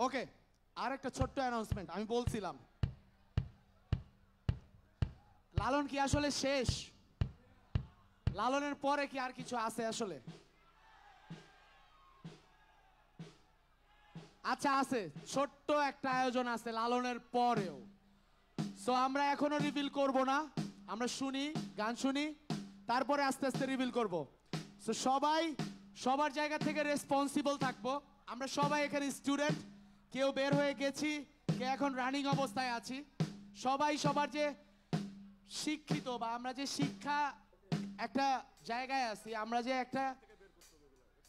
ওকে, আর একটা ছোট্ট অ্যানাউন্সমেন্ট আমি বলছিলাম, লালন কি আসলে শেষ? লালনের পরে কি আর কিছু আছে আসলে? আচ্ছা আছে, ছোট্ট একটা আয়োজন আছে লালনের পরেও। সো আমরা এখনো রিভিল করব না, আমরা শুনি, গান শুনি, তারপরে আস্তে আস্তে রিভিল করব। সো সবাই সবার জায়গা থেকে রেসপন্সিবল থাকবো। আমরা সবাই এখানে স্টুডেন্ট, কেউ বের হয়ে গেছি, কে এখন রানিং অবস্থায় আছি। সবাই সবার যে শিক্ষিত বা আমরা যে শিক্ষা একটা জায়গায় আছি, আমরা যে একটা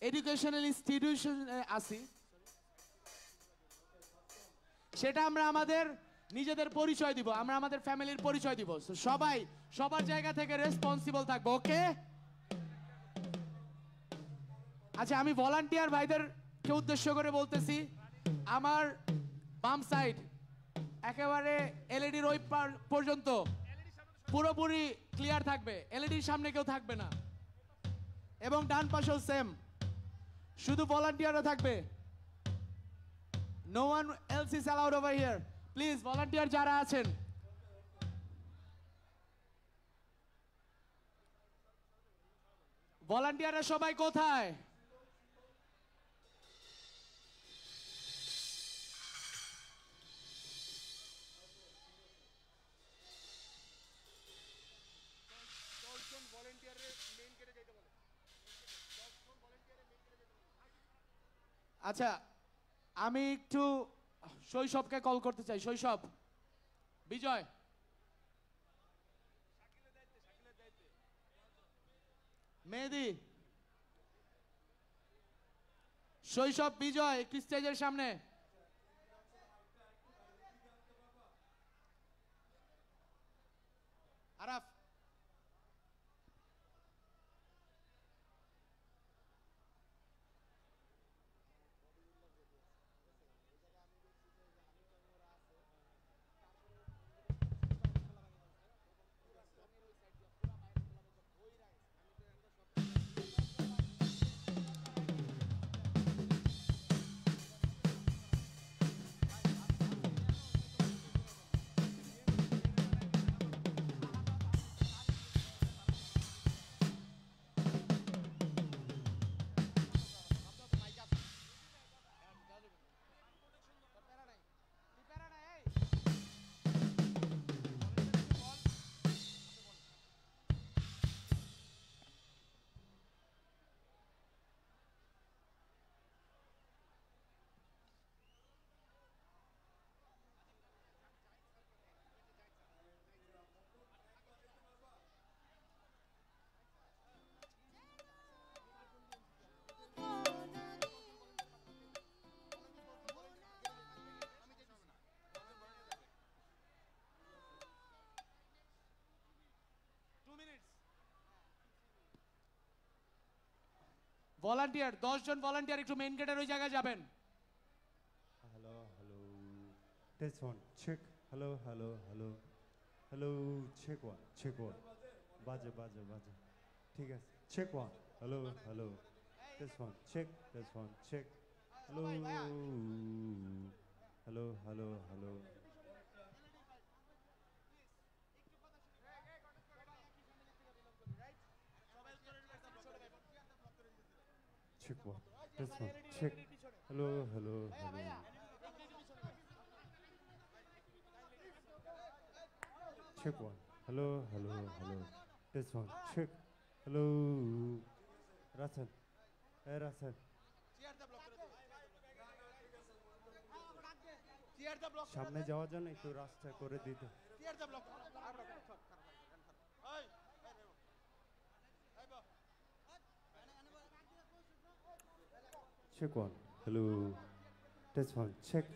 এডুকেশনাল ইনস্টিটিউশনে আছি, সেটা আমরা আমাদের নিজেদের পরিচয় দিব, আমরা আমাদের ফ্যামিলির পরিচয় দিব। সবাই সবার জায়গা থেকে রেসপন্সিবল থাকবো, ওকে? আচ্ছা, আমি ভলান্টিয়ার ভাইদেরকে উদ্দেশ্য করে বলতেছি, আমার বাম সাইড একেবারে এলইডির ওই পর্যন্ত পুরোপুরি ক্লিয়ার থাকবে, এলইডির সামনে কেউ থাকবে না। এবং ডান পাশেও সেম, শুধু ভলান্টিয়াররা থাকবে। No one else is allowed over here. Please, volunteer যারা আছেন, ভলান্টিয়াররা সবাই কোথায়? আচ্ছা, আমি একটু শৈশবকে কল করতে চাই। শৈশব, বিজয়, মেহেদি, শৈশব, বিজয় একটু স্টেজের সামনে। আরাফ, ভলান্টিয়ার 10 জন ভলান্টিয়ার একটু মেইন গেটের ওই জায়গায় যাবেন। Hello hello, test one check, hello hello hello hello, check one, check one, বাজে বাজে বাজে, ঠিক আছে, check one, hello hello, test one check, test one check, hello hello hello hello, check one, test one check, hello hello hello, check one. Hello, hello, hello. This one. Check. Hello. Rasan. Hey, Rasan. সামনে যাওয়ার জন্য একটু রাস্তা করে দিতে। Check one. Hello. This one. Check.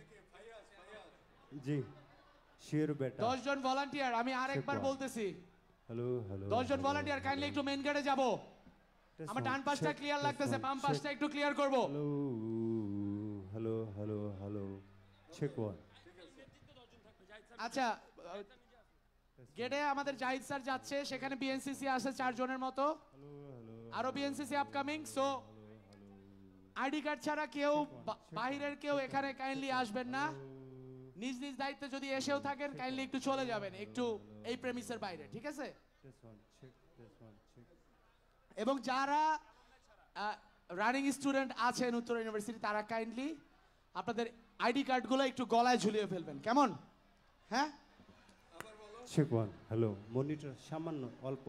G. Sure বেটা 10 জন volunteer, আমি আরেকবার বলতেছি, হ্যালো হ্যালো 10 জন ভলান্টিয়ার কাইন্ডলি একটু মেইন গেটে যাব। আমার ডান পাশটা ক্লিয়ার লাগতেছে, বাম পাশটা একটু ক্লিয়ার করব। Hello hello hello hello, check one. আচ্ছা, গেটে আমাদের জাহিদ স্যার যাচ্ছে, সেখানে বিএনসিসি আছে 4 জনের মতো, আরো BNCC upcoming. So ID card ছাড়া কেউ check one, বাহিরের কেউ এখানে কাইন্ডলি আসবেন না। নিজ নিজ দায়িত্বে যদি এসেও থাকেন কাইন্ডলি একটু চলে যাবেন একটু এই প্রেমিসের বাইরে, ঠিক আছে? This one, check. This one, check. এবং যারা রানিং স্টুডেন্ট আছেন উত্তর ইউনিভার্সিটি তারা কাইন্ডলি আপনাদের আইডি কার্ডগুলো একটু গলায় ঝুলিয়ে ফেলবেন, কেমন? হ্যাঁ, Check one. Hello. Monitor সামান্য অল্প।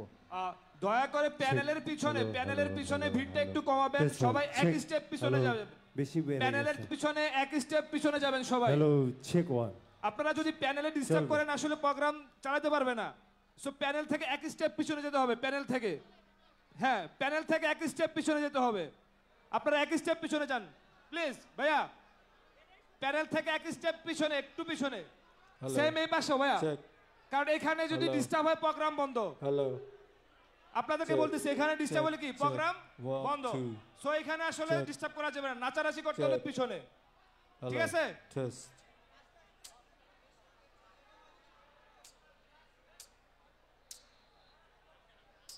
দয়া করে প্যানেলের পিছনে ভিড়টা একটু কমাবেন, This one, সবাই এক check. স্টেপ পিছনে Hello. যাবেন। বেশি বেড়ে প্যানেলের গেছে। পিছনে এক স্টেপ পিছনে যাবেন সবাই। Hello, check one. আপনারা যদি প্যানেলে ডিস্টার্ব চলবে। করেন আসলে প্রোগ্রাম চালাতে পারবে না। সো প্যানেল থেকে এক স্টেপ পিছনে যেতে হবে, প্যানেল থেকে। হ্যাঁ, প্যানেল থেকে এক স্টেপ পিছনে যেতে হবে। আপনারা এক স্টেপ পিছনে যান প্লিজ ভাইয়া। প্যানেল থেকে এক স্টেপ পিছনে, একটু পিছনে। সেম এই পাশে ভাইয়া, কারণ এখানে যদি ডিস্টার্ব হয় প্রোগ্রাম বন্ধ। হ্যালো, আপনাদেরকে বলতেছি এখানে ডিস্টার্ব হলে কি প্রোগ্রাম One, বন্ধ। two. সো এখানে আসলে Check. ডিস্টার্ব করা যাবে না, নাচানাচি করতে হলে Check. পিছনে। ঠিক হ্যালো, আছে? টেস্ট।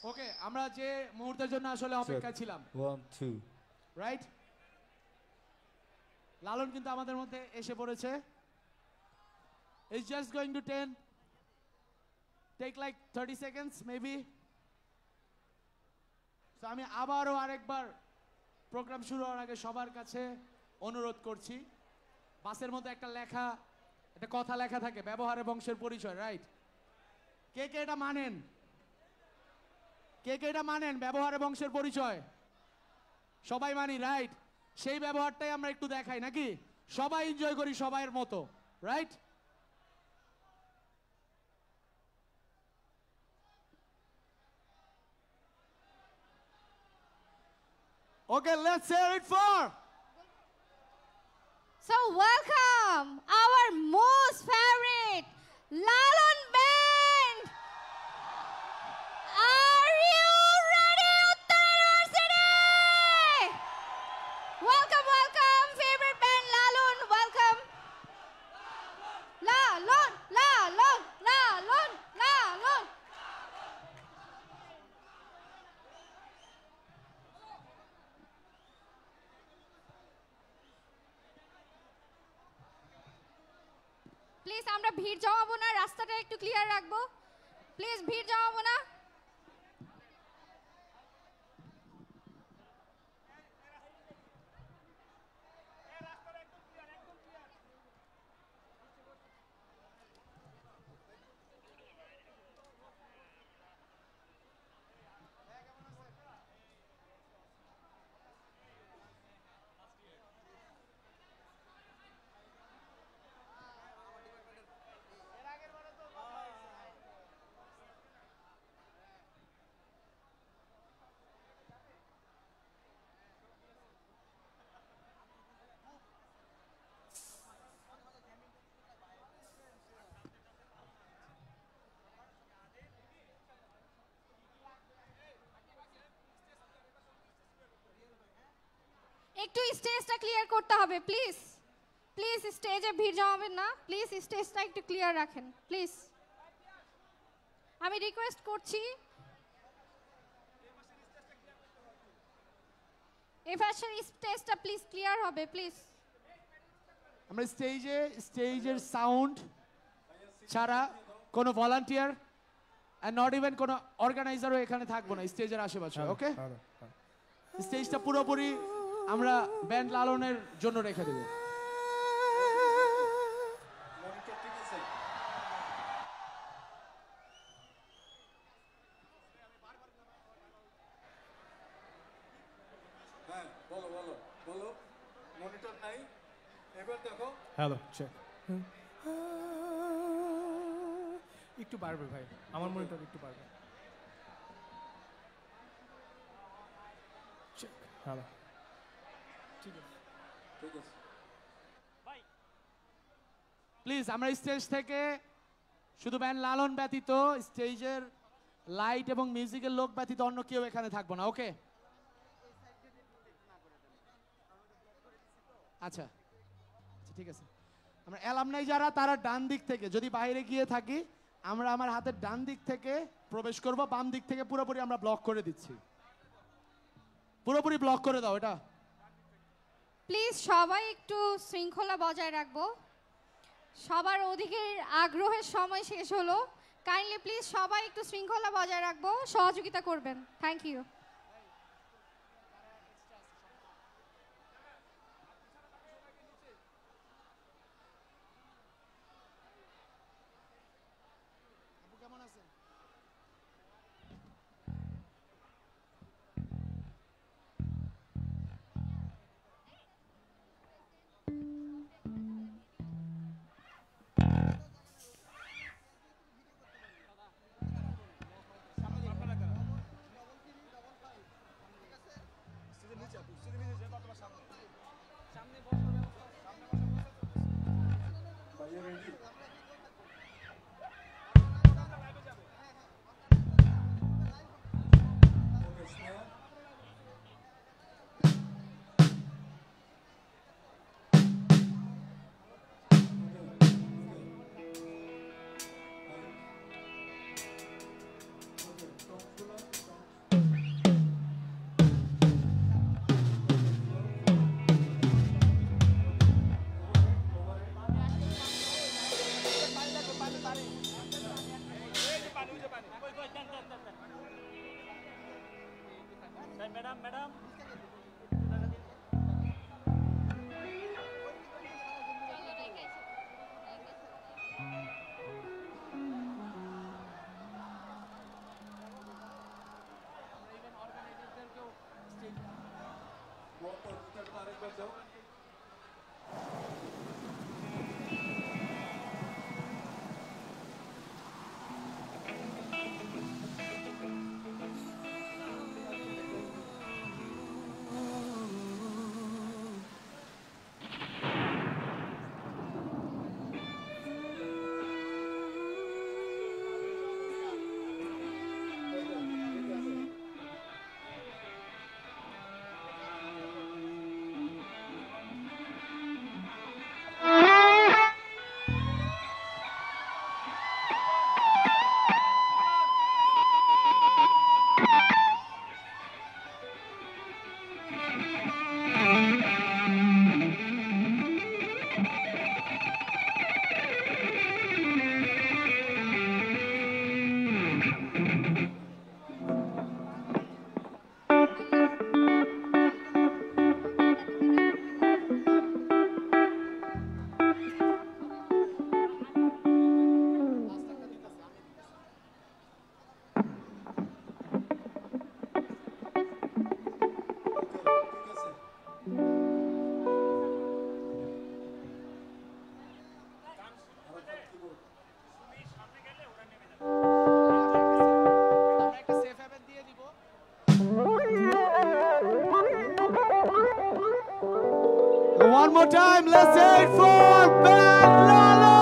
ওকে, আমরা যে মুহূর্তের জন্য আসলে অপেক্ষা ছিলাম, 1 2 রাইট? লালন কিন্তু আমাদের মধ্যে এসে পড়েছে। It's just going to take like 30 seconds maybe. তো আমি আবারও আরেকবার প্রোগ্রাম শুরু হওয়ার আগে সবার কাছে অনুরোধ করছি, বাসের মধ্যে একটা কথা লেখা থাকে, ব্যবহারে বংশের পরিচয়, রাইট? কে কে এটা মানেন? কে কে এটা মানেন ব্যবহারে বংশের পরিচয়? সবাই মানি, রাইট? সেই ব্যবহারটাই আমরা একটু দেখাই নাকি? সবাই এনজয় করি সবাইয়ের মতো, right? Okay, let's hear it for So welcome our most favorite Lalon Band. Are you ready, Uttar University? Welcome, welcome, favorite band Lalon. Welcome. Lalon, Lalon, Lalon, Lalon. Please আমরা ভিড় জমাবো না, রাস্তাটা একটু ক্লিয়ার রাখবো। Please ভিড় জমাবো না। একটু স্টেজটা ক্লিয়ার করতে হবে প্লিজ। প্লিজ স্টেজে ভিড় জমাবেন না, প্লিজ স্টেজটা একটু ক্লিয়ার রাখেন প্লিজ। আমি রিকোয়েস্ট করছি এই পাশের স্টেজটা প্লিজ ক্লিয়ার হবে প্লিজ। আমরা স্টেজের সাউন্ড ছাড়া কোনো ভলান্টিয়ার এন্ড নট ইভেন কোনো অর্গানাইজারও এখানে থাকবো না স্টেজের আশেপাশে, ওকে? স্টেজটা পুরোপুরি আমরা ব্যান্ড লালনের জন্য রেখে দেব। হ্যাঁ, বলো বলো বলো। মনিটর নাই, এবার দেখো। Hello, check. একটু বাড়বে ভাই, আমার মনিটর একটু বাড়বে। চেক, হ্যালো, ঠিক আছে। ঠিক আছে। প্লিজ আমরা স্টেজ থেকে শুধু ব্যান্ড লালন ব্যতীত স্টেজের লাইট এবং মিউজিকের লোক ব্যতীত অন্য কেউ এখানে থাকবো না, ওকে? আচ্ছা আচ্ছা, ঠিক আছে। আমরা অ্যালামনাই যারা তারা ডান দিক থেকে, যদি বাইরে গিয়ে থাকি আমরা আমার হাতের ডান দিক থেকে প্রবেশ করব, বাম দিক থেকে পুরোপুরি আমরা ব্লক করে দিচ্ছি। পুরোপুরি ব্লক করে দাও এটা। প্লিজ সবাই একটু শৃঙ্খলা বজায় রাখবো। সবার অধিকের আগ্রহের সময় শেষ হলো। কাইন্ডলি প্লিজ সবাই একটু শৃঙ্খলা বজায় রাখবো, সহযোগিতা করবেন। Thank you. ভাইয়া রেডি? ওকে স্নেহা আরেকবার দাও। One more time, let's say it for Band Lalo!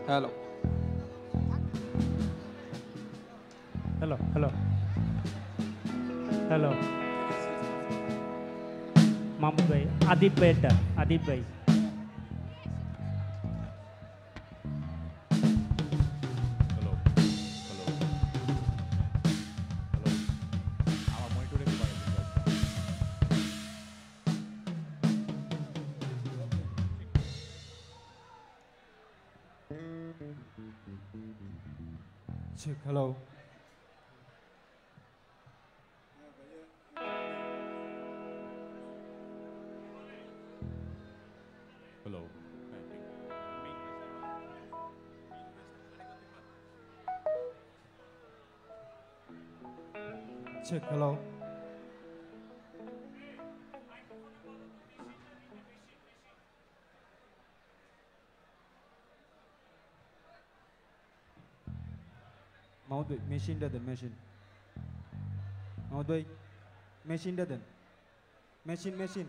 Hello hello hello hello Mahmud ভাই, আদিব ভাইটা, আদিব ভাই। হ্যালো হ্যালো হ্যালো আমার মনিটরে একটু বাড়িয়ে দিন check, hello hello check, hello Mamud Mahmud ভাই মেশিনটা দেন মেশিন মাহমুদ ভাই মেশিনটা দেন মেশিন মেশিন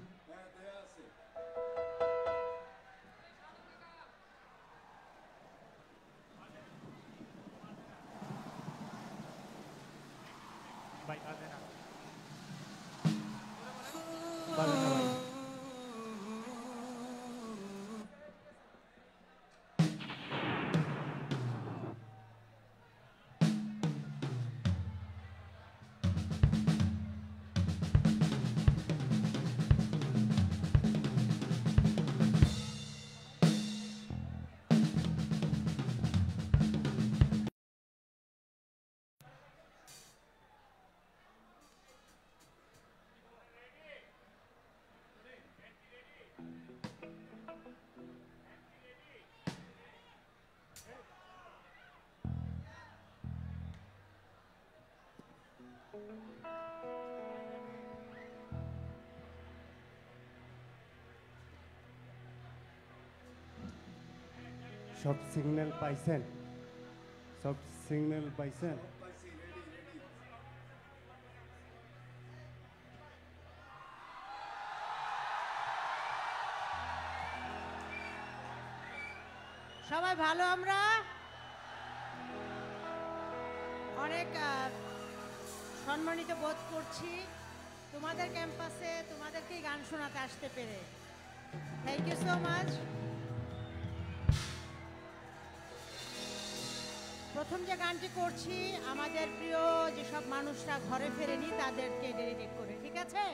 ভাই বাজে না বাজে না ভাই সব সিগন্যাল পাইছেন সব সিগন্যাল পাইছেন সবাই ভালো আমরা অনেক সম্মানিত বোধ করছি তোমাদের ক্যাম্পাসে তোমাদেরকেই গান শোনাতে আসতে পেরে থ্যাংক ইউ সো মাচ প্রথম যে গানটি করছি আমাদের প্রিয় যেসব মানুষরা ঘরে ফেরেনি তাদেরকে ডেডিকেট করে ঠিক আছে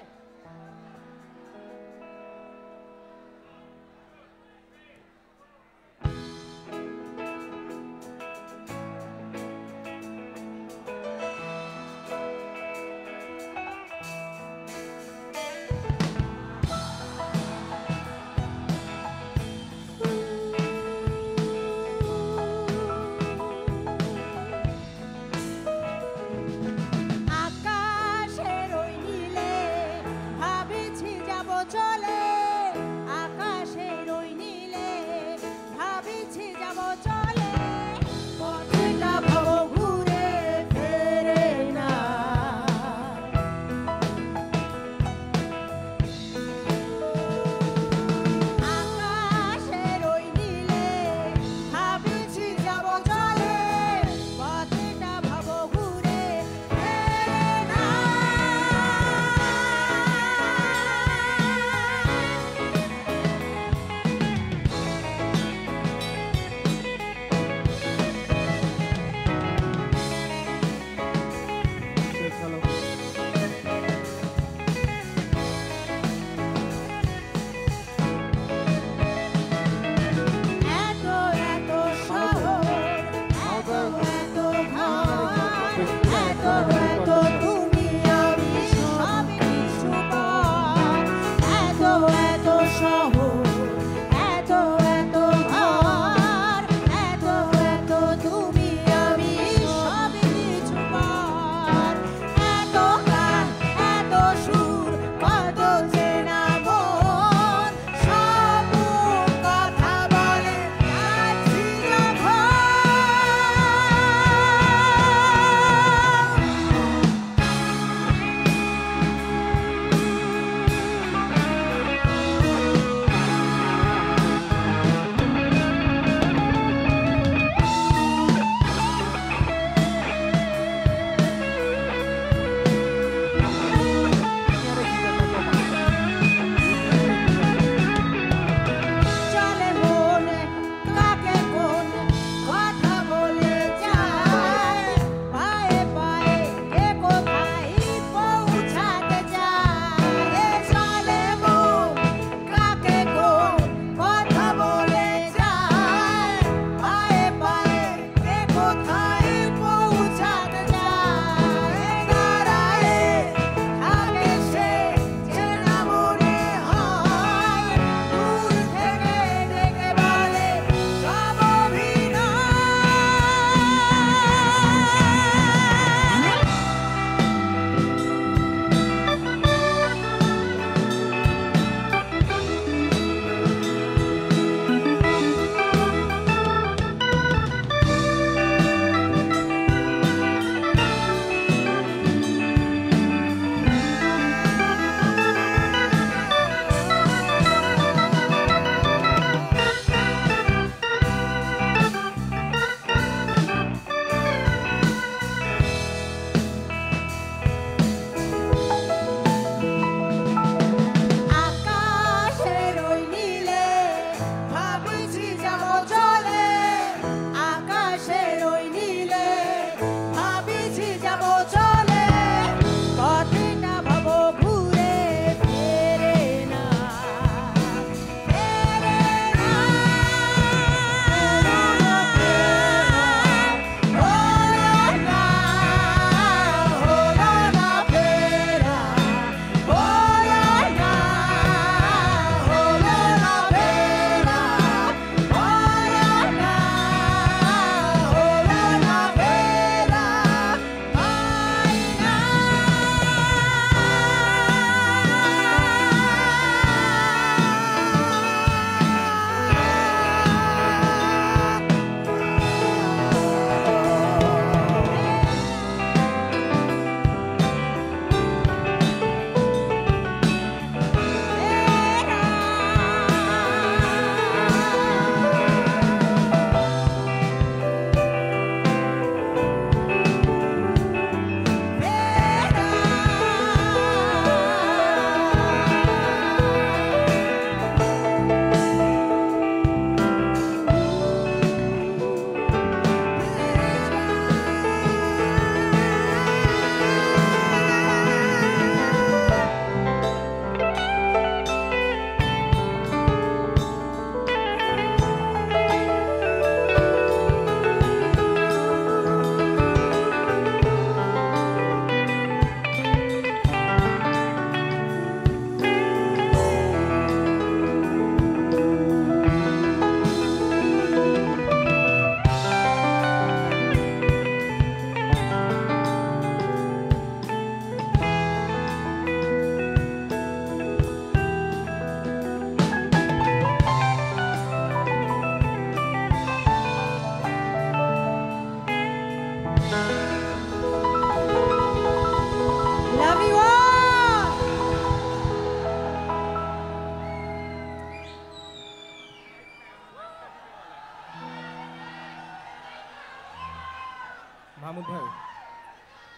মাহমুদ ভাই,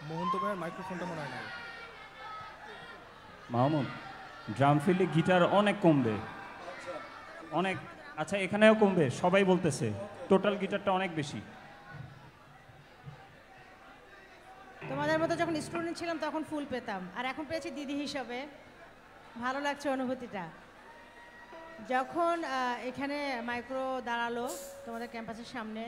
মোহন্ত ভাইয়ের মাইক্রোফোনটা মনে হয় না। মাহমুদ, ড্রাম ফিল্ডে গিটার অনেক কমবে, অনেক। আচ্ছা, এখানেও কমবে, সবাই বলতেছে টোটাল গিটারটা অনেক বেশি। তোমাদের মতো যখন স্টুডেন্ট ছিলাম তখন ফুল পেতাম, আর এখন পেয়েছি দিদি হিসাবে। ভালো লাগছে অনুভূতিটা। যখন এখানে মাইক্রো দাঁড়ালো তোমাদের ক্যাম্পাসের সামনে,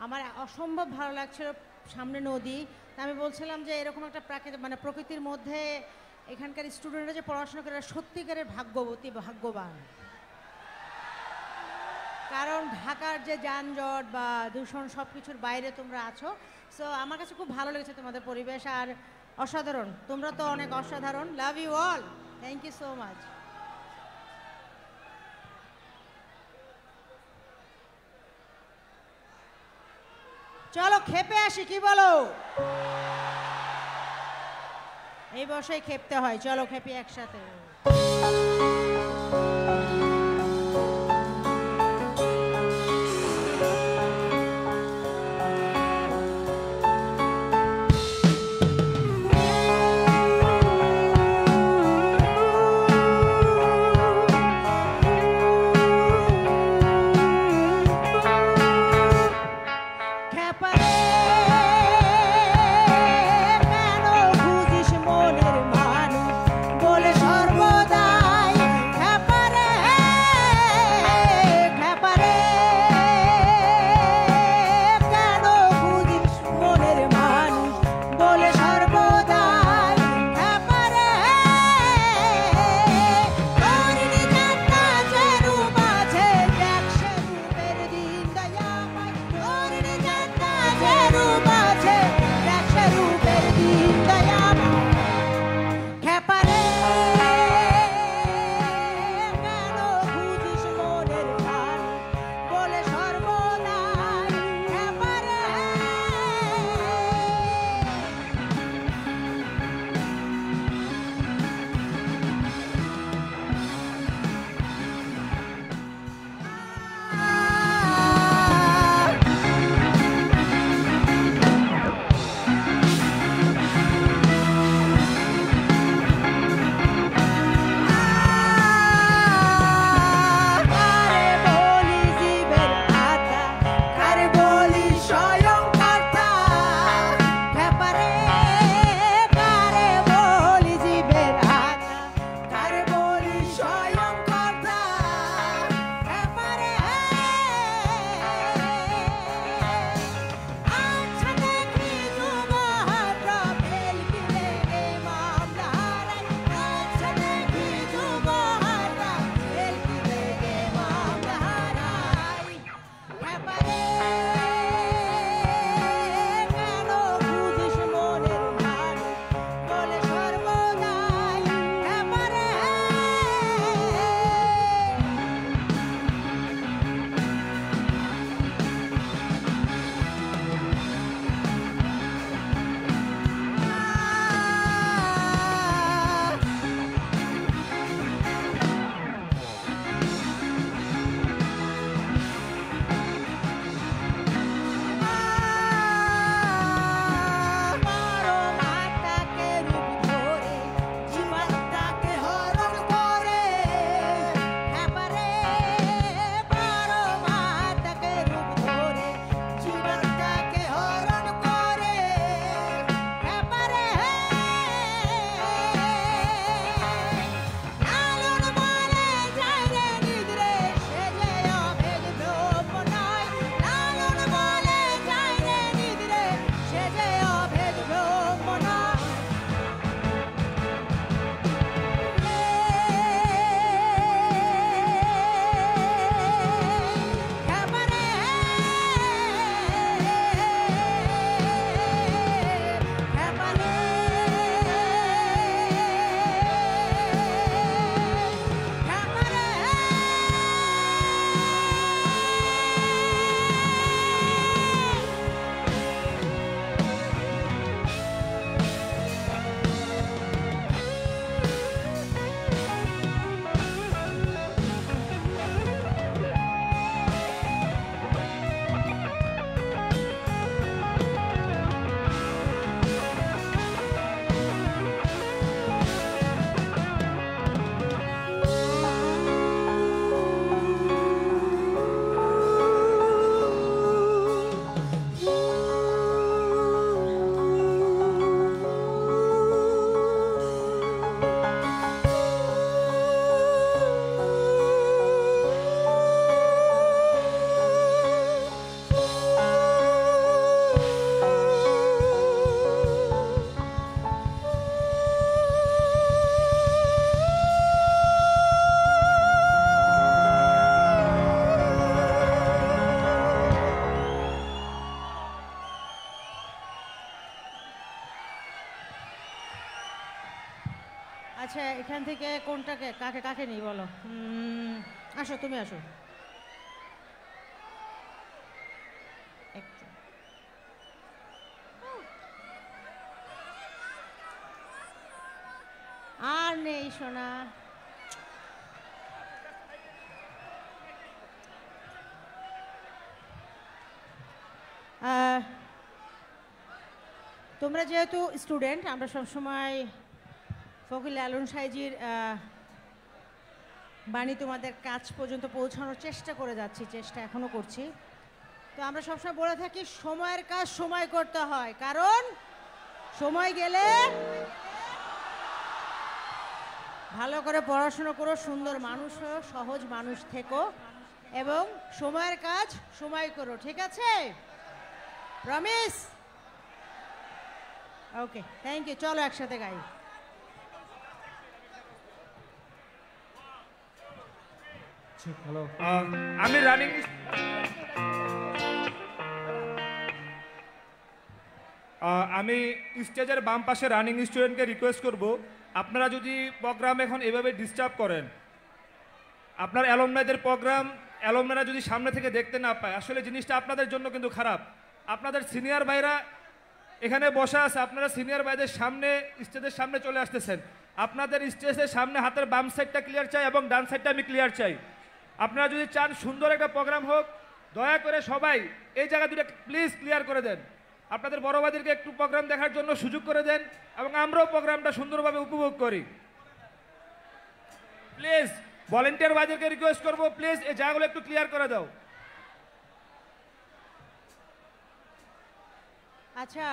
আমার অসম্ভব ভালো লাগছিল। সামনে নদী, তা আমি বলছিলাম যে এরকম একটা মানে প্রকৃতির মধ্যে এখানকার স্টুডেন্টরা যে পড়াশোনা করে সত্যিকারের ভাগ্যবতী, ভাগ্যবান। কারণ ঢাকার যে যানজট বা দূষণ সব কিছুর বাইরে তোমরা আছো। সো আমার কাছে খুব ভালো লেগেছে তোমাদের পরিবেশ, আর অসাধারণ। তোমরা তো অনেক অসাধারণ। Love you all, thank you so much. চলো খেপে আসি, কি বলো? এই বর্ষায় খেপতে হয়, চলো খেপি একসাথে। বলে সর্বদাই আচ্ছা এখান থেকে কোনটাকে কাকে কাকে নিই বলো আসো তুমি আসো একটু। আর নেই সোনা তোমরা যেহেতু স্টুডেন্ট আমরা সবসময় ফকির লালন সাইজির বাণী তোমাদের কাছ পর্যন্ত পৌঁছানোর চেষ্টা করে যাচ্ছি চেষ্টা এখনো করছি তো আমরা সবসময় বলে থাকি সময়ের কাজ সময় করতে হয় কারণ সময় গেলে ভালো করে পড়াশোনা করো সুন্দর মানুষ হও সহজ মানুষ থেকো এবং সময়ের কাজ সময় করো ঠিক আছে প্রমিস ওকে থ্যাংক ইউ চলো একসাথে গাই হ্যালো আমি রানিং আমি স্টেজের বাম পাশে রানিং স্টুডেন্টকে রিকোয়েস্ট করব আপনারা যদি প্রোগ্রাম এখন এভাবে ডিস্টার্ব করেন আপনার অ্যালমনাইদের প্রোগ্রাম অ্যালমনাইরা যদি সামনে থেকে দেখতে না পায় আসলে জিনিসটা আপনাদের জন্য কিন্তু খারাপ আপনাদের সিনিয়র ভাইরা এখানে বসা আছে আপনারা সিনিয়র ভাইদের সামনে স্টেজের সামনে চলে আসতেছেন আপনাদের স্টেজের সামনে হাতের বাম সাইডটা ক্লিয়ার চাই এবং ডান সাইডটা আমি ক্লিয়ার চাই আপনারা যদি চান সুন্দর একটা প্রোগ্রাম হোক দয়া করে সবাই এই জায়গা দুটো প্লিজ ক্লিয়ার করে দেন আপনাদের বড় ভাইদেরকে একটু প্রোগ্রাম দেখার জন্য সুযোগ করে দেন এবং আমরাও প্রোগ্রামটা সুন্দরভাবে উপভোগ করি প্লিজ ভলেন্টিয়ার ভাইদেরকে রিকোয়েস্ট করবো প্লিজ এই জায়গাগুলো একটু ক্লিয়ার করে দাও আচ্ছা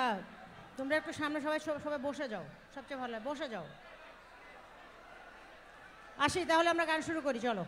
তোমরা একটু সামনে সবাই সবাই বসে যাও সবচেয়ে ভালো বসে যাও আসি তাহলে আমরা গান শুরু করি চলো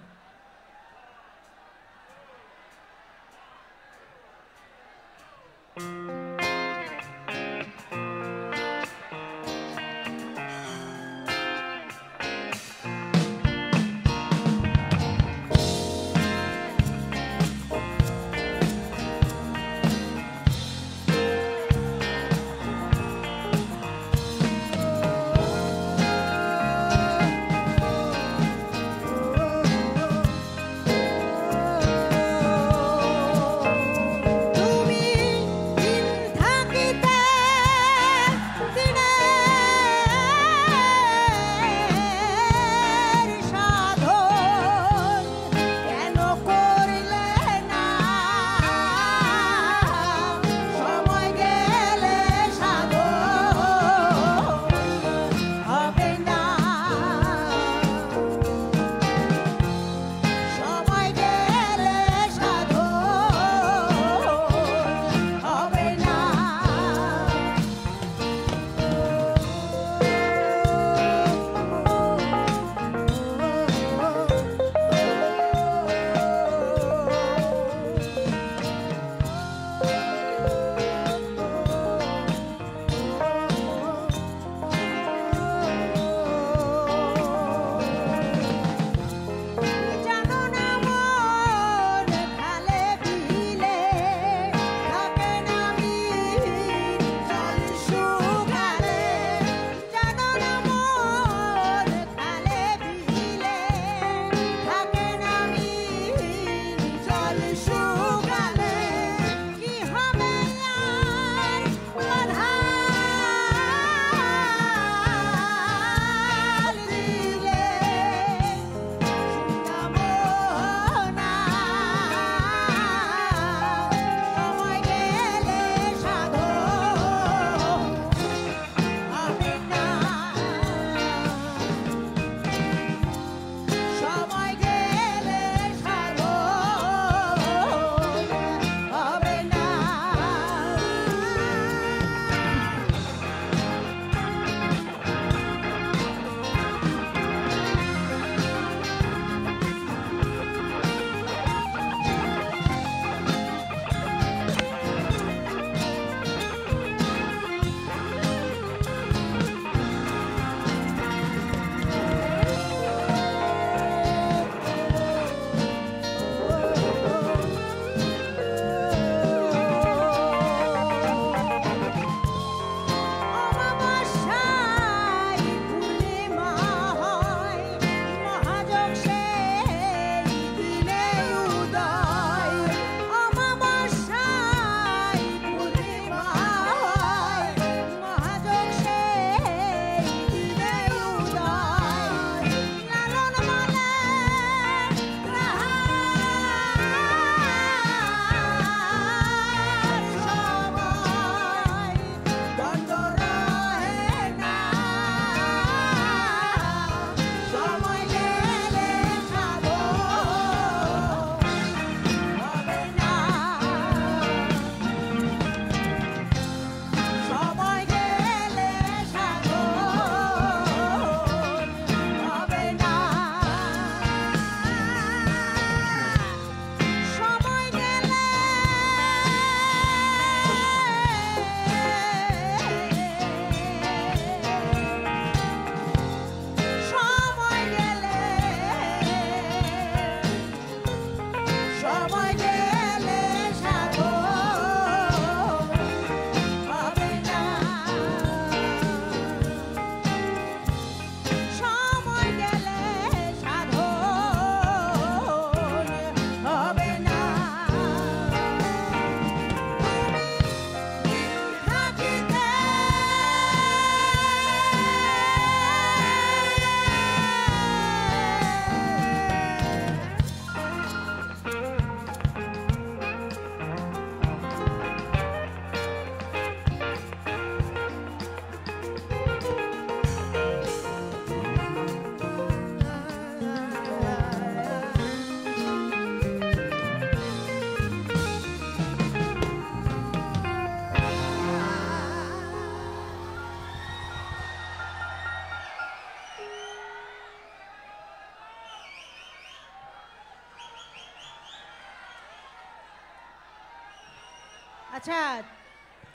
আচ্ছা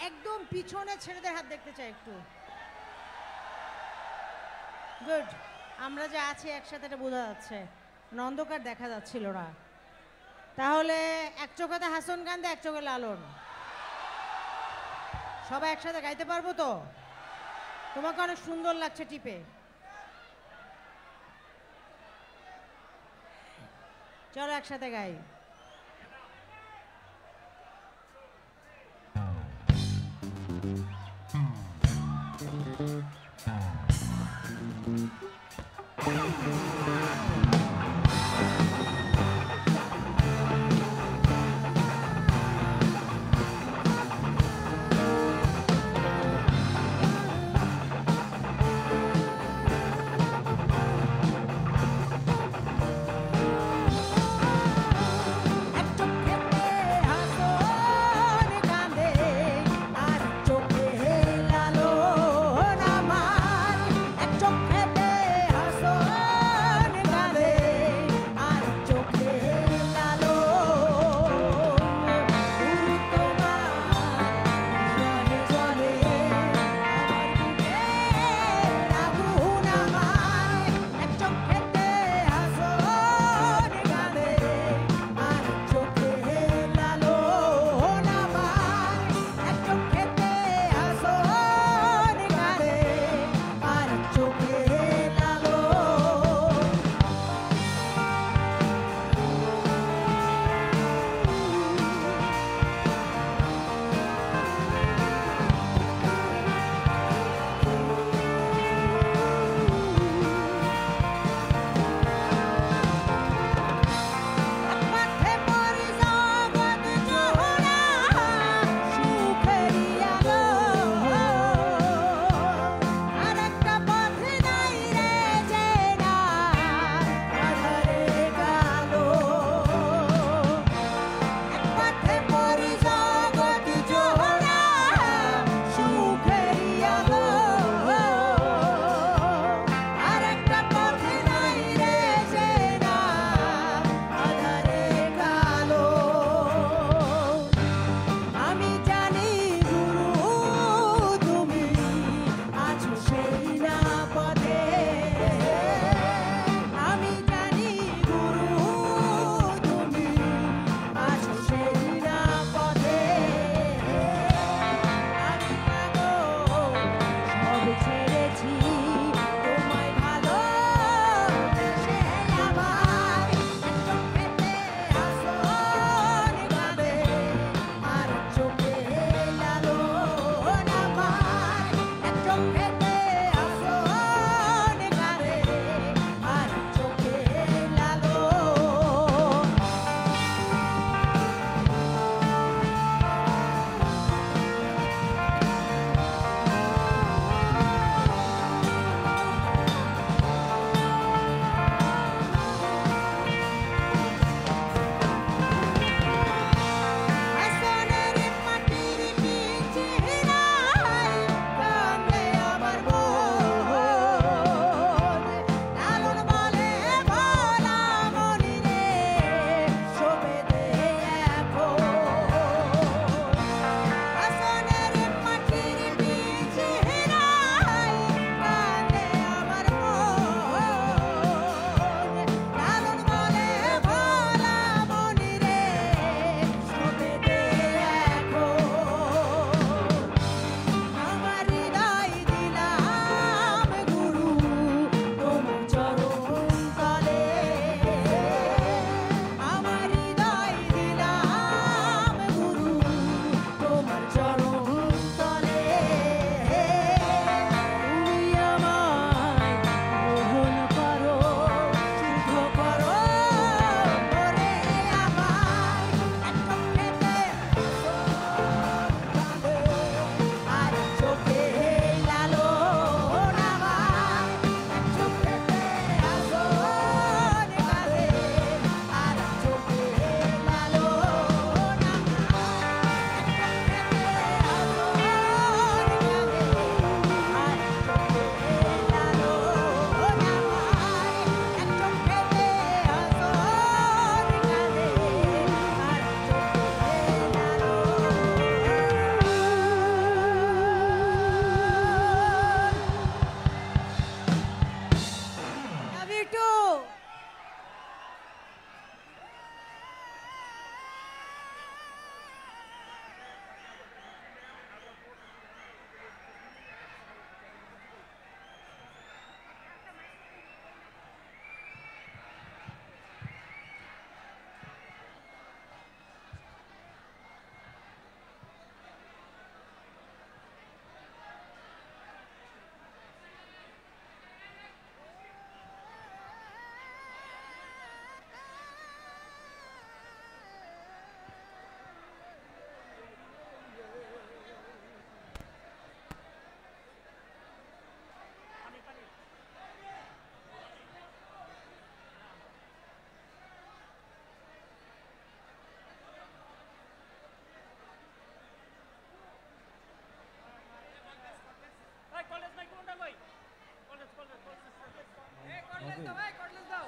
একদম পিছনে ছেলেদের হাত দেখতে চাই একটু। গুড, আমরা যে আছি একসাথে এটা বোঝা যাচ্ছে, অন্ধকার দেখা যাচ্ছিল না। তাহলে এক চোখে হাসান কান্দে, এক চোখে লালন, সবাই একসাথে গাইতে পারবো তো? তোমাকে অনেক সুন্দর লাগছে টিপে, চলো একসাথে গাই।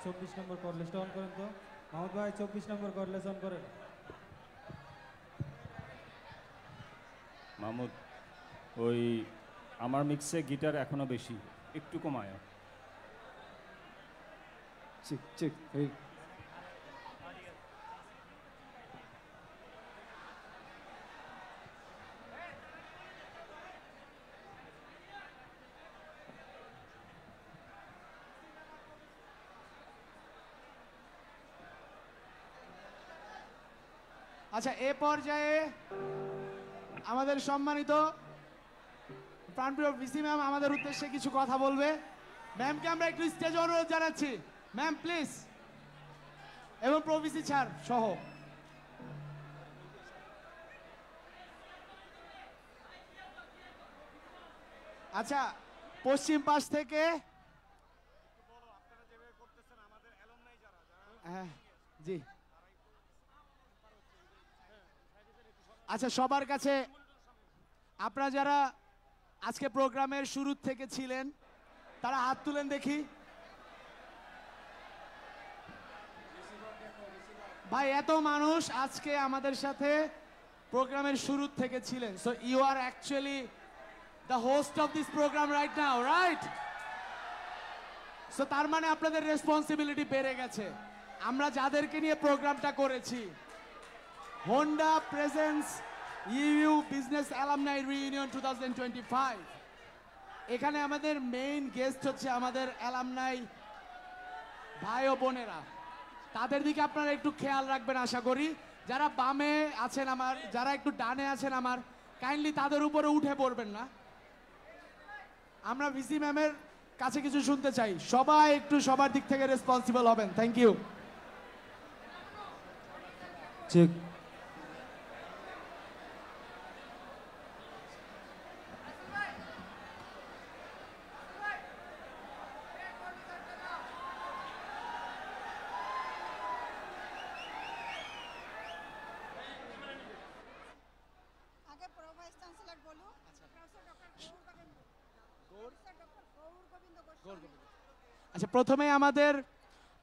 24 নম্বর কর্ডলেসটা অন করেন তো। মাহমুদ ভাই 24 নম্বর কর্ডলেস অন করেন। মাহমুদ, ওই আমার মিক্সে গিটার এখনো বেশি, একটু কমায়। চেক চেক এই আচ্ছা, এ পর্যায়ে আমাদের সম্মানিত প্রাণপ্রিয় ভিসি ম্যাম আমাদের উদ্দেশ্যে কিছু কথা বলবে। ম্যামকে আমরা একটু স্টেজে অনুরোধ জানাচ্ছি। ম্যাম প্লিজ, এবং প্রভিসি স্যার সহ। আচ্ছা, পশ্চিম পাশ থেকে হ্যাঁ জি, আচ্ছা সবার কাছে আপনারা যারা আজকে প্রোগ্রামের শুরু থেকে ছিলেন তারা হাত তুলেন দেখি। ভাই, এত মানুষ আজকে আমাদের সাথে প্রোগ্রামের শুরু থেকে ছিলেন, so you are actually the host of this program right now, right? So তার মানে আপনাদের রেসপন্সিবিলিটি বেড়ে গেছে। আমরা যাদেরকে নিয়ে প্রোগ্রামটা করেছি, Honda presence you business alumni reunion 2025, এখানে আমাদের মেইন গেস্ট হচ্ছে আমাদের অ্যালামনাই ভাই ও বোনেরা। তাদের দিকে আপনারা একটু খেয়াল রাখবেন আশা করি। যারা বামে আছেন আমার, যারা একটু ডানে আছেন আমার, কাইন্ডলি তাদের উপরে উঠে পড়বেন না। আমরা ভিসি ম্যামের কাছে কিছু শুনতে চাই। সবাই একটু সবার দিক থেকে রেসপন্সিবল হবেন। Thank you. চেক। আগে প্রো ভাইস চ্যান্সেলর বলুন। আচ্ছা, প্রথমে আমাদের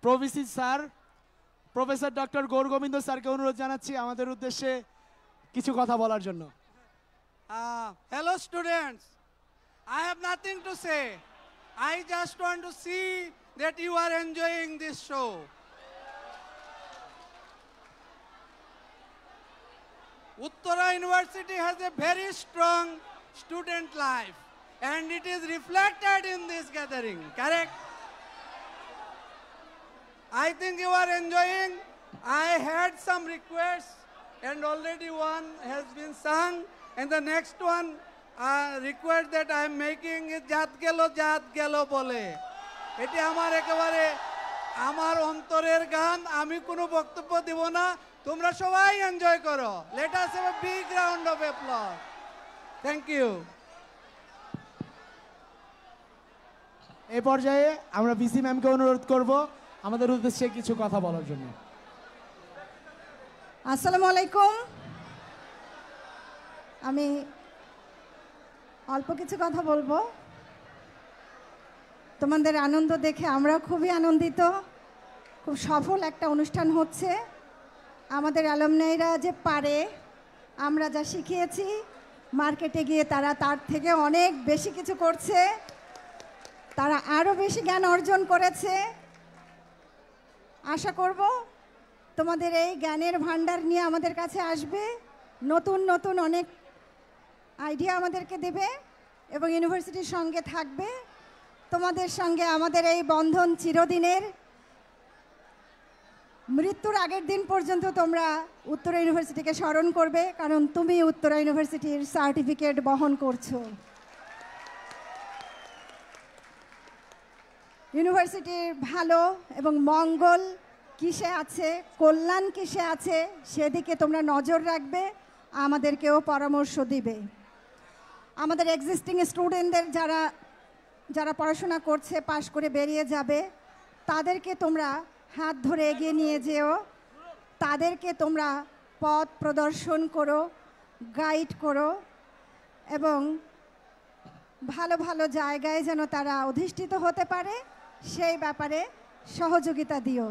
pro VC sir professor doctor Gour Gobinda স্যারকে অনুরোধ জানাচ্ছি আমাদের উদ্দেশ্যে কিছু কথা বলার জন্য। Hello students, I have nothing to say. I just want to see that you are enjoying this show. Uttara University has a very strong student life and it is reflected in this gathering, correct? I think you are enjoying. I had some requests and already one has been sung and the next one request that I am making is Jat Gelo Bole. এটি আমার একেবারে আমার অন্তরের গান, আমি কোনো বক্তব্য দেব না, তোমরা সবাই এনজয় করো। Let us have a big round of applause. Thank you. এই পর্যায়ে আমরা ভিসি ম্যামকে অনুরোধ করব আমাদের উদ্দেশ্যে কিছু কথা বলার জন্য। আসসালামু আলাইকুম। আমি অল্প কিছু কথা বলবো। তোমাদের আনন্দ দেখে আমরা খুবই আনন্দিত। খুব সফল একটা অনুষ্ঠান হচ্ছে। আমাদের অ্যালুমনাইরা যে পারে, আমরা যা শিখিয়েছি মার্কেটে গিয়ে তারা তার থেকে অনেক বেশি কিছু করছে, তারা আরও বেশি জ্ঞান অর্জন করেছে। আশা করব তোমাদের এই জ্ঞানের ভান্ডার নিয়ে আমাদের কাছে আসবে, নতুন নতুন অনেক আইডিয়া আমাদেরকে দেবে এবং ইউনিভার্সিটির সঙ্গে থাকবে। তোমাদের সঙ্গে আমাদের এই বন্ধন চিরদিনের। মৃত্যুর আগের দিন পর্যন্ত তোমরা উত্তরা ইউনিভার্সিটিকে স্মরণ করবে, কারণ তুমি উত্তরা ইউনিভার্সিটির সার্টিফিকেট বহন করছো। ইউনিভার্সিটির ভালো এবং মঙ্গল কিসে আছে, কল্যাণ কিসে আছে, সেদিকে তোমরা নজর রাখবে, আমাদেরকেও পরামর্শ দিবে। আমাদের এক্সিস্টিং স্টুডেন্টদের যারা পড়াশোনা করছে, পাশ করে বেরিয়ে যাবে, তাদেরকে তোমরা হাত ধরে এগিয়ে নিয়ে যেও, তাদেরকে তোমরা পথ প্রদর্শন করো, গাইড করো এবং ভালো ভালো জায়গায় যেন তারা অধিষ্ঠিত হতে পারে সেই ব্যাপারে সহযোগিতা দিও।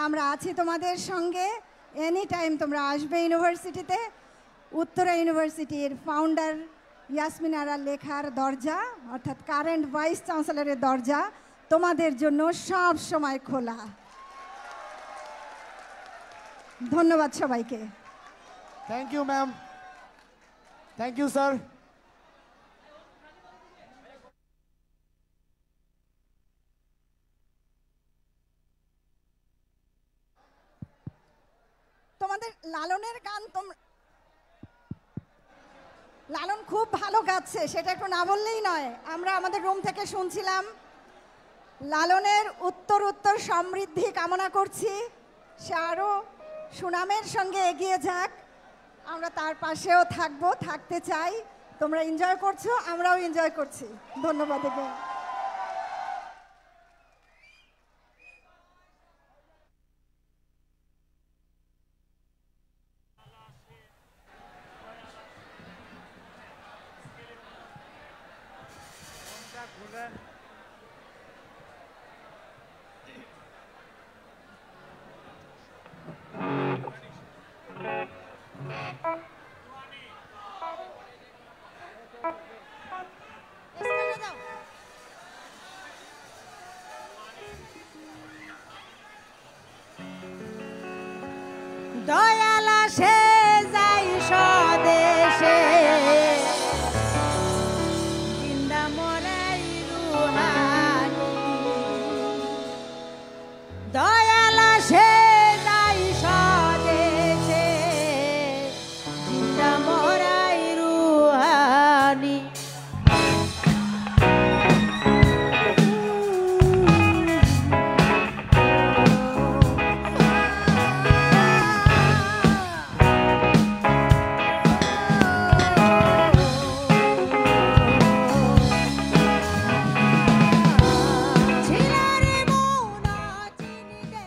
আমরা আছি তোমাদের সঙ্গে, এনি টাইম তোমরা আসবে ইউনিভার্সিটিতে। উত্তরা ইউনিভার্সিটির ফাউন্ডার ইয়াসমিন আরার লেখার দরজা অর্থাৎ কারেন্ট ভাইস চ্যান্সেলরের দরজা তোমাদের জন্য সব সময় খোলা। ধন্যবাদ সবাইকে। Thank you ma'am, thank you sir. তোমাদের লালনের গান লালন খুব ভালো গাচ্ছে, সেটা একটু না বললেই নয়। আমরা আমাদের রুম থেকে শুনছিলাম। লালনের উত্তর উত্তর সমৃদ্ধি কামনা করছি, সে আরও সুনামের সঙ্গে এগিয়ে যাক। আমরা তার পাশেও থাকবো, থাকতে চাই। তোমরা এনজয় করছো, আমরাও এনজয় করছি। ধন্যবাদ। দয়াল আসে যাই স্বদেশে, জিন্দা মরাই রুহানি। দয়াল আসে যাই স্বদেশে, জিন্দা মরাই রুহানি। ছিলারে মৌনা চিনি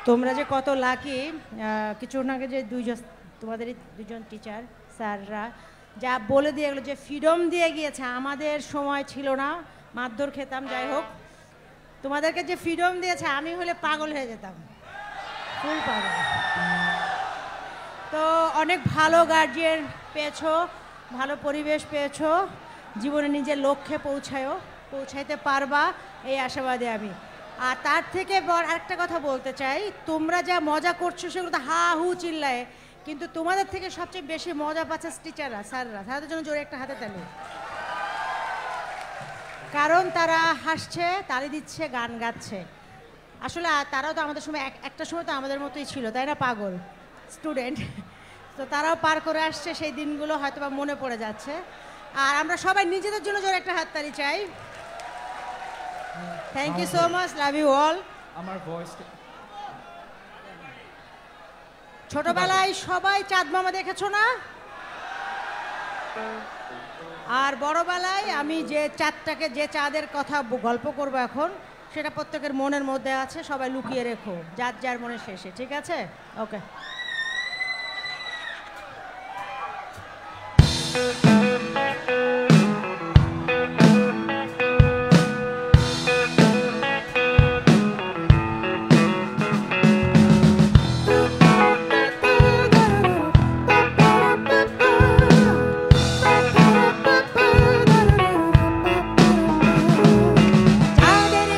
তোমরা যে কত লাকি, কিছুক্ষণ আগে যে তোমাদের দুজন টিচার স্যাররা যা বলে দিয়ে গেলো, যে ফ্রিডম দিয়ে গিয়েছে, আমাদের সময় ছিল না, মারধর খেতাম, যাই হোক তোমাদেরকে যে ফ্রিডম দিয়েছে, আমি হলে পাগল হয়ে যেতাম, ফুল পাগল। তো অনেক ভালো গার্জিয়ান পেয়েছো, ভালো পরিবেশ পেয়েছো, জীবনে নিজের লক্ষ্যে পৌঁছাইতে পারবা এই আশাবাদী আমি। আর তার থেকে বড় আরেকটা কথা বলতে চাই, তোমরা যা মজা করছো সেগুলো তো হা হু চিল্লায়, কিন্তু তোমাদের থেকে সবচেয়ে বেশি মজা পাচ্ছে টিচাররা, স্যাররা। তাদের জন্য জোরে একটা হাতে তালি, কারণ তারা হাসছে, তালি দিচ্ছে, গান গাচ্ছে। আসলে তারাও তো আমাদের সময় একটা সময় তো আমাদের মতোই ছিল, তাই না, পাগল স্টুডেন্ট। তো তারাও পার করে আসছে সেই দিনগুলো, হয়তো বা মনে পড়ে যাচ্ছে। আর আমরা সবাই নিজেদের জন্য জোরে একটা হাততালি চাই। Thank you so much, love you all. আমার ভয়েস ছোটবেলায় সবাই চাঁদ মামা দেখেছো না? আর বড়বেলায় আমি যে চাঁদের কথা গল্প করব এখন, সেটা প্রত্যেকের মনের মধ্যে আছে, সবাই লুকিয়ে রেখো, যার যার মনে শেষে, ঠিক আছে? ওকে। চাঁদের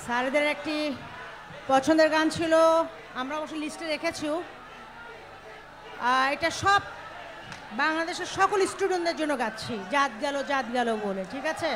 স্যারদের একটি পছন্দের গান ছিল, আমরা অবশ্য লিস্টে রেখেছি। এটা সব বাংলাদেশের সকল স্টুডেন্টদের জন্য গাচ্ছি, জাত গেল বলে, ঠিক আছে?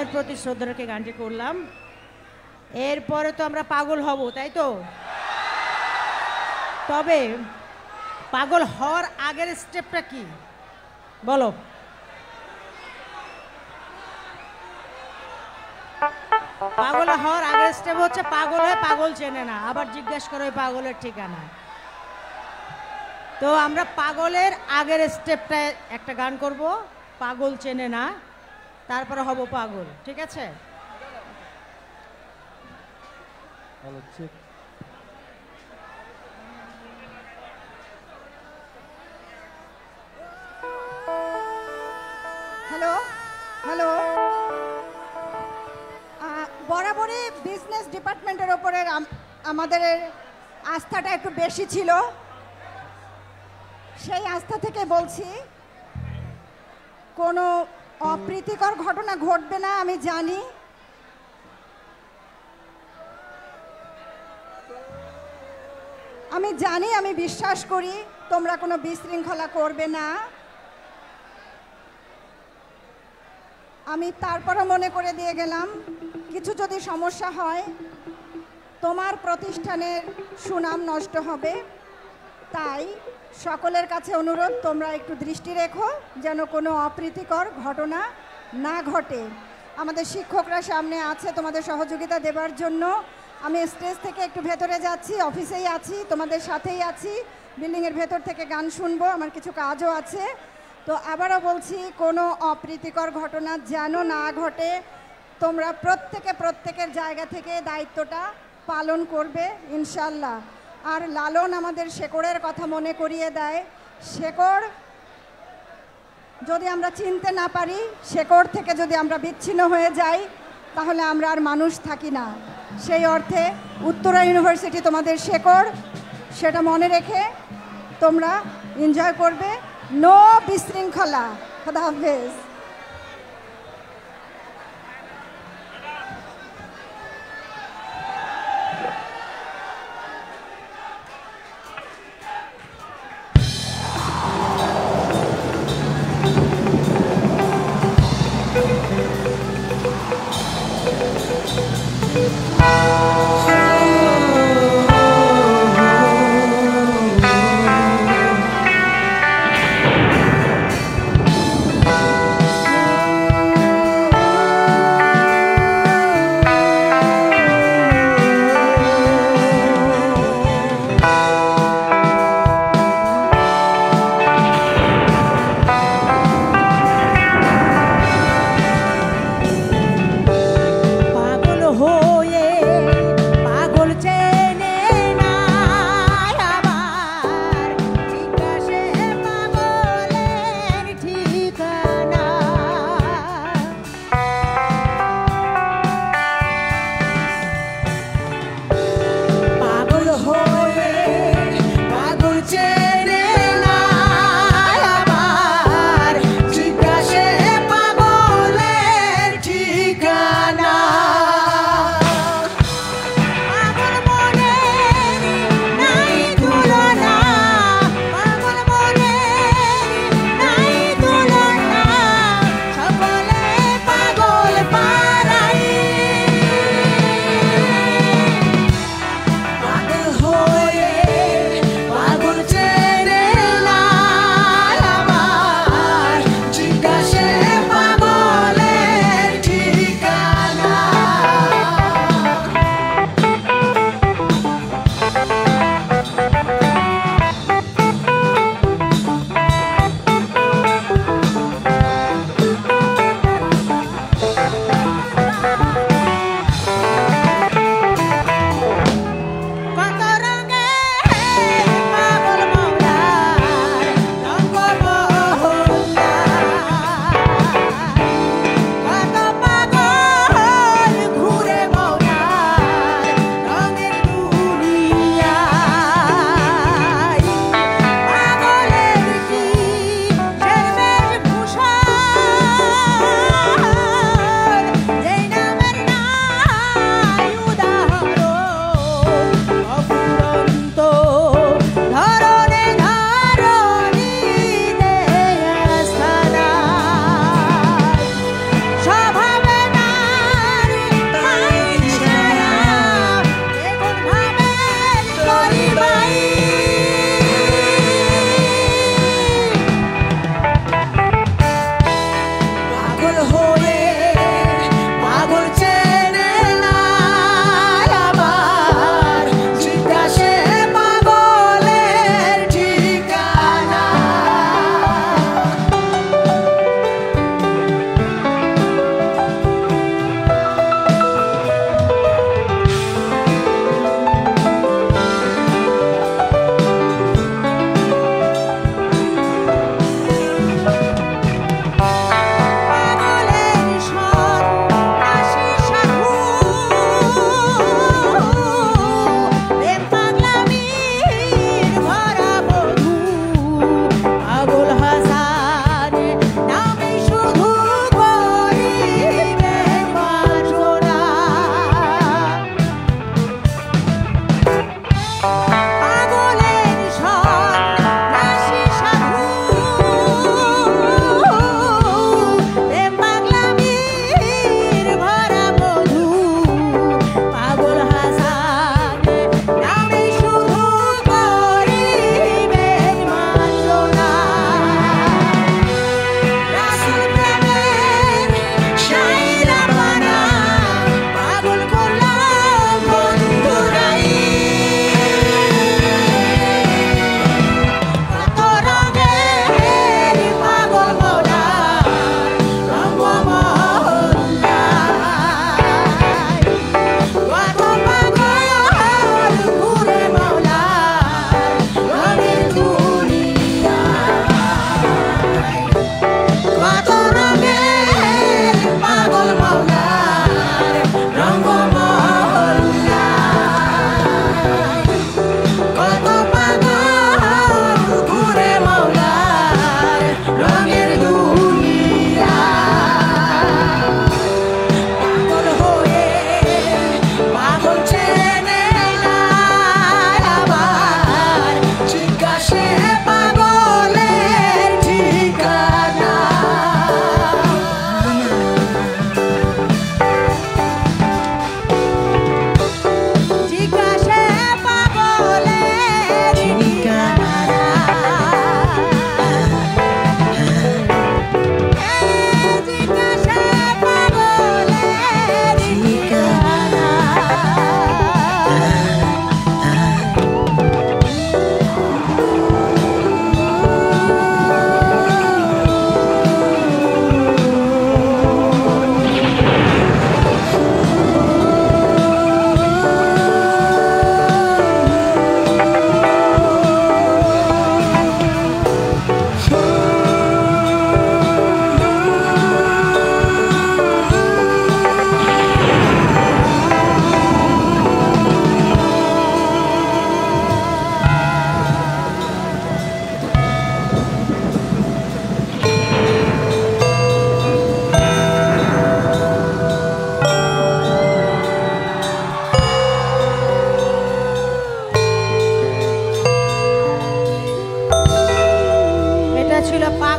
মায়ের প্রতি শ্রদ্ধা রেখে গানটি করলাম। এরপরে তো আমরা পাগল হব, তাই তো? তবে পাগল হওয়ার আগের স্টেপটা কি বলো? পাগল হওয়ার আগের স্টেপ হচ্ছে পাগল হয়ে পাগল চেনে না, আবার জিজ্ঞেস করো ওই পাগলের ঠিকানা। তো আমরা পাগলের আগের স্টেপটা একটা গান করব, পাগল চেনে না, তারপরে হব পাগল, ঠিক আছে? হ্যালো হ্যালো, বরাবরই বিজনেস ডিপার্টমেন্টের ওপরে আমাদের আস্থাটা একটু বেশি ছিল। সেই আস্থা থেকে বলছি, কোনো অপ্রীতিকর ঘটনা ঘটবে না আমি জানি। আমি বিশ্বাস করি তোমরা কোনো বিশৃঙ্খলা করবে না। আমি তারপরও মনে করে দিয়ে গেলাম, কিছু যদি সমস্যা হয় তোমার প্রতিষ্ঠানের সুনাম নষ্ট হবে। তাই সকলের কাছে অনুরোধ, তোমরা একটু দৃষ্টি রেখো যেন কোনো অপ্রীতিকর ঘটনা না ঘটে। আমাদের শিক্ষকরা সামনে আছে তোমাদের সহযোগিতা দেবার জন্য। আমি স্টেজ থেকে একটু ভেতরে যাচ্ছি, অফিসেই আছি, তোমাদের সাথেই আছি, বিল্ডিংয়ের ভেতর থেকে গান শুনবো, আমার কিছু কাজও আছে। তো আবারও বলছি, কোনো অপ্রীতিকর ঘটনা যেন না ঘটে। তোমরা প্রত্যেকের জায়গা থেকে দায়িত্বটা পালন করবে ইনশাল্লাহ। আর লালন আমাদের শেকড়ের কথা মনে করিয়ে দেয়। শেকড় যদি আমরা চিনতে না পারি, শেকড় থেকে যদি আমরা বিচ্ছিন্ন হয়ে যাই, তাহলে আমরা আর মানুষ থাকি না। সেই অর্থে উত্তরা ইউনিভার্সিটি তোমাদের শেকড়, সেটা মনে রেখে তোমরা এনজয় করবে। নো বিশৃঙ্খলা। খোদা হাফেজ।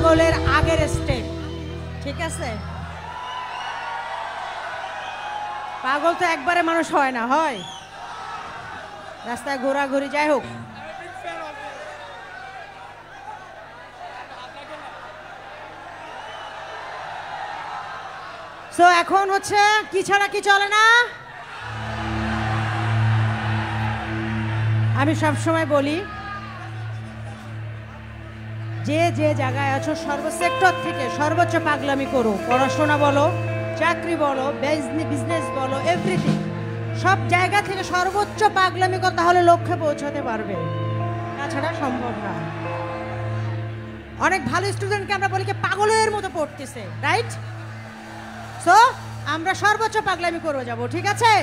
পাগলের আগের স্টেপ, ঠিক আছে? পাগল তো একবারে মানুষ হয় না, হয় রাস্তায় ঘোরাঘুরি, যাই হোক। সো এখন হচ্ছে কি ছাড়া কি চলে না। আমি সব সময় বলি, যে যে জায়গায় আছো সর্বসেক্টর থেকে সর্বোচ্চ পাগলামি করো, পড়াশোনা বলো, চাকরি বলো, বিজনেস বলো, এভরিথিং, সব জায়গা থেকে সর্বোচ্চ পাগলামি করতে হলে লক্ষ্যে পৌঁছাতে পারবে, তাছাড়া সম্ভব না। অনেক ভালো স্টুডেন্টকে আমরা বলি কি পাগলের মতো পড়তেছে, রাইট? সো আমরা সর্বোচ্চ পাগলামি করে যাব, ঠিক আছে?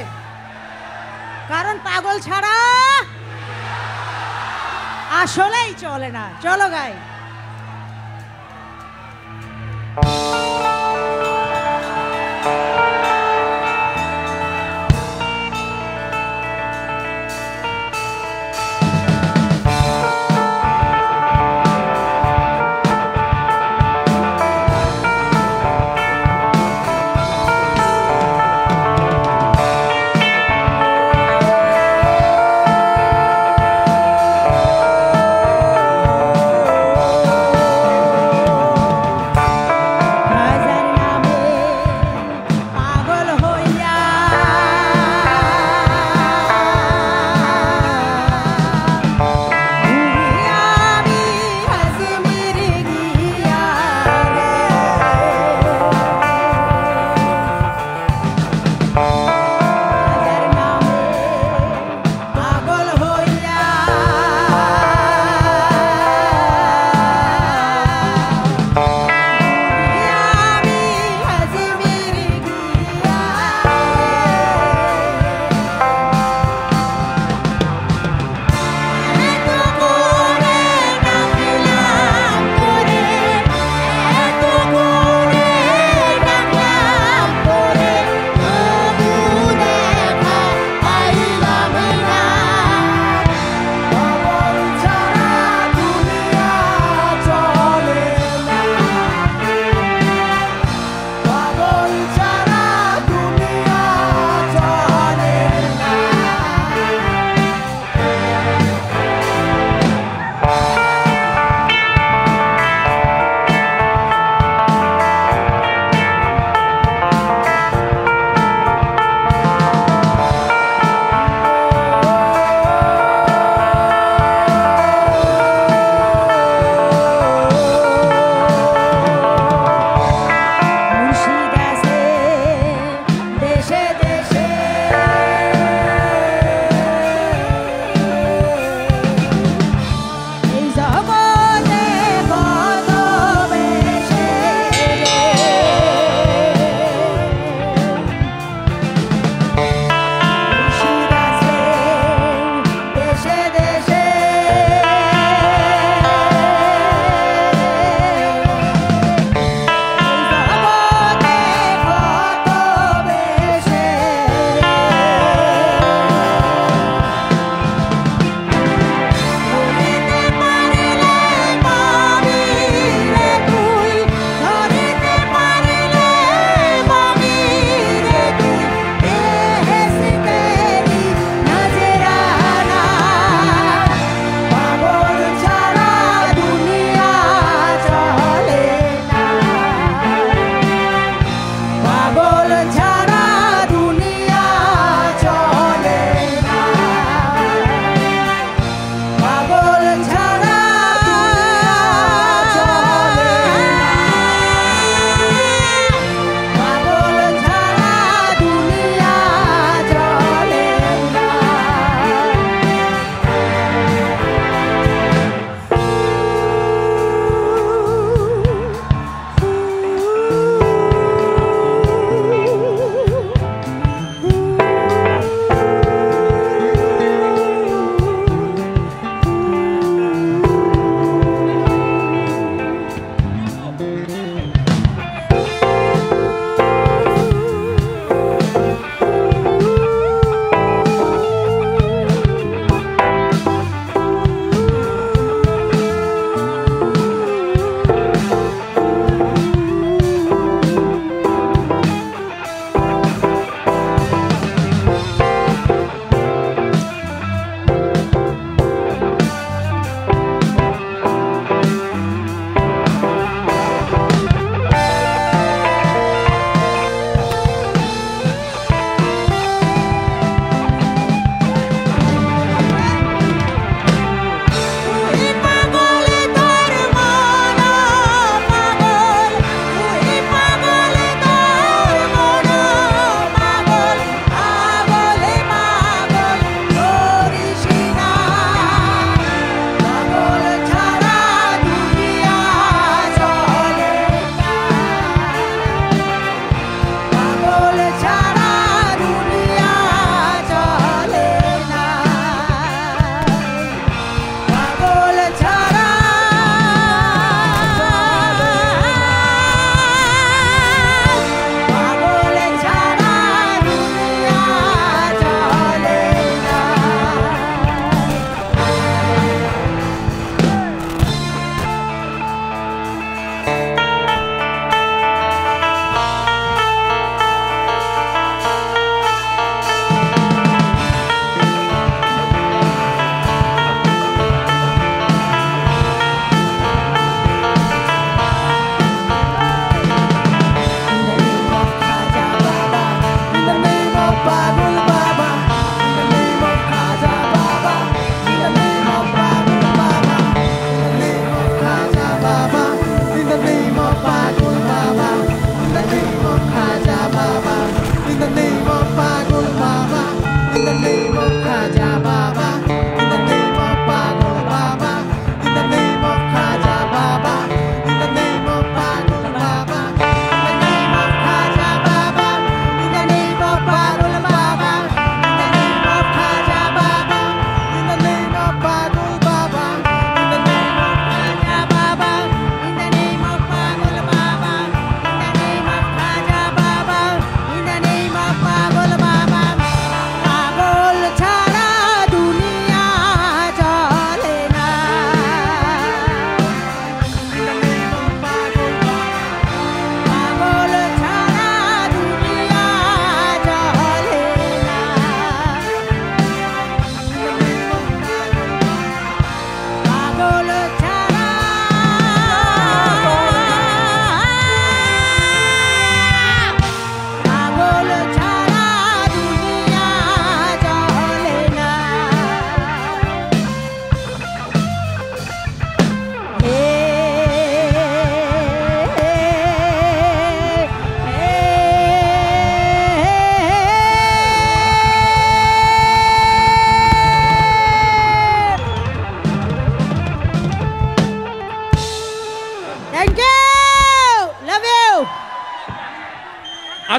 কারণ পাগল ছাড়া আসলেই চলে না। চলো গাই।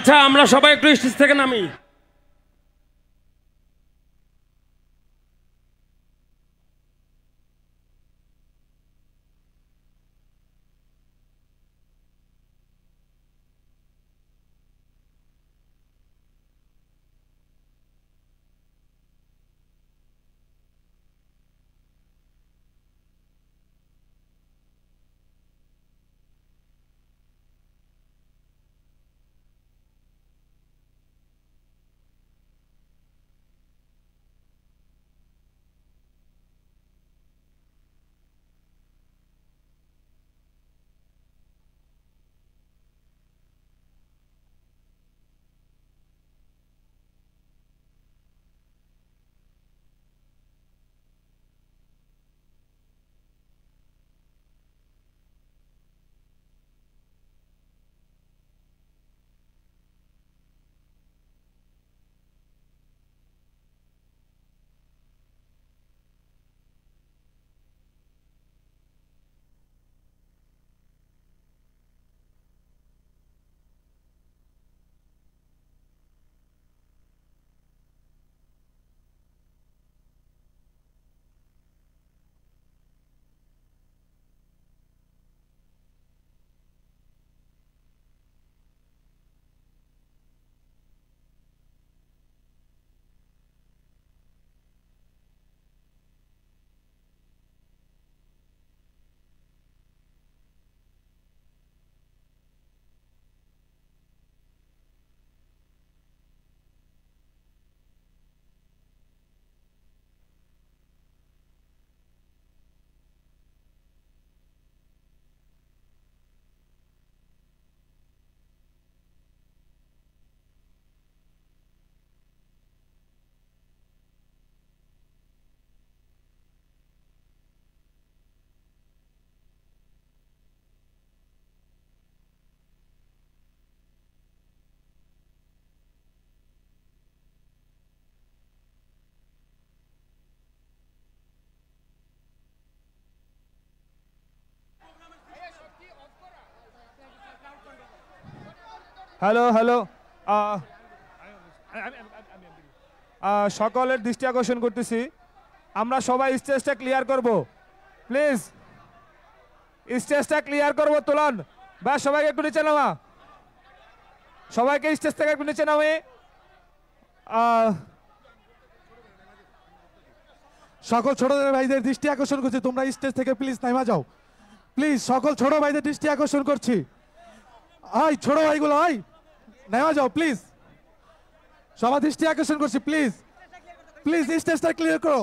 আচ্ছা আমরা সবাই একটু স্টেজ থেকে নামি। হ্যালো হ্যালো সকলের দৃষ্টি আকর্ষণ করতেছি, আমরা সবাই স্টেজটা ক্লিয়ার করব, প্লিজ স্টেজটা ক্লিয়ার করব। তোলন বা সবাইকে একটু নিচে নামা, সবাইকে স্টেজ থেকে একটু নিচে নামে। সকল ছোট ভাইদের দৃষ্টি আকর্ষণ করছি, তোমরা স্টেজ থেকে প্লিজ নামা যাও, প্লিজ সকল ছোট ভাইদের দৃষ্টি আকর্ষণ করছি। আই ছোট ভাইগুলো আই নেমা যাও প্লিজ, সবার দৃষ্টি আকর্ষণ করছি, প্লিজ প্লিজ স্টেজটা ক্লিয়ার করো।